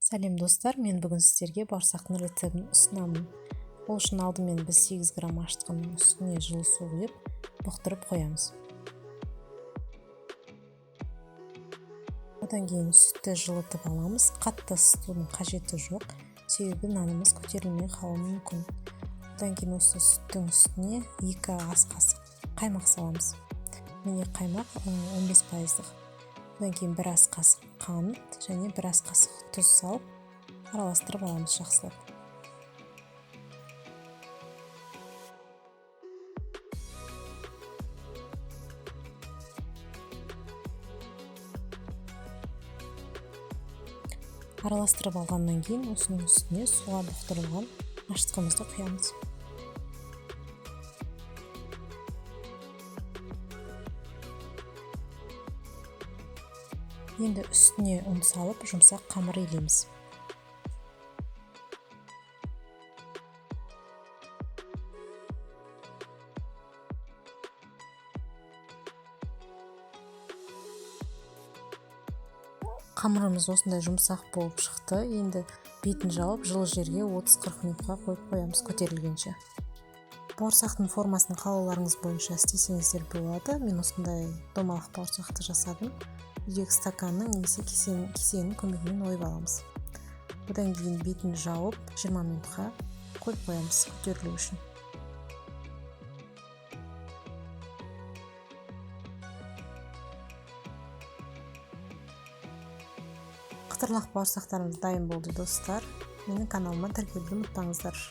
Сәлем достар, мен бүгін сіздерге бауырсақтың рецептін ұсынамын. Ол үшін алдымен біз 8 грамм ашытқының үстіне жылы су құйып, бұқтырып қоямыз. Одан кейін сүтті жылытып аламыз. Қатты ысытудың қажеті жоқ, себебі нанымыз көтерілмей қалуы мүмкін. Одан кейін осы сүттің үстіне 2 ас қасық қаймақ саламыз. Міне қаймақ 15%. Одан кейін 1 ас қасық қант және 1 ас қасық тұз салып, араластырып аламыз жақсылап. Араластырып алғаннан кейін осының үстіне суға бұқтырылған ашытқымызды құямыз. Енді үстіне ұн салып, жұмсақ қамыр илейміз. Қамырымыз осындай жұмсақ болып шықты. Енді бетін жауып, жылы жерге 30-40 минутқа қойып қоямыз көтерілгенше. Бауырсақтың формасын қалауларыңыз бойынша істесеңіздер болады. Мен осындай домалақ бауырсақты жасадым. Үйдегі стаканның немесе кесенің көмегімен ойып аламыз. Одан кейін бетін жауып 20 минутқа қойып қоямыз көтерілу үшін. Қытырлақ бауырсақтарымыз дайын болды достар. Менің каналыма тіркелуді ұмытпаңыздар.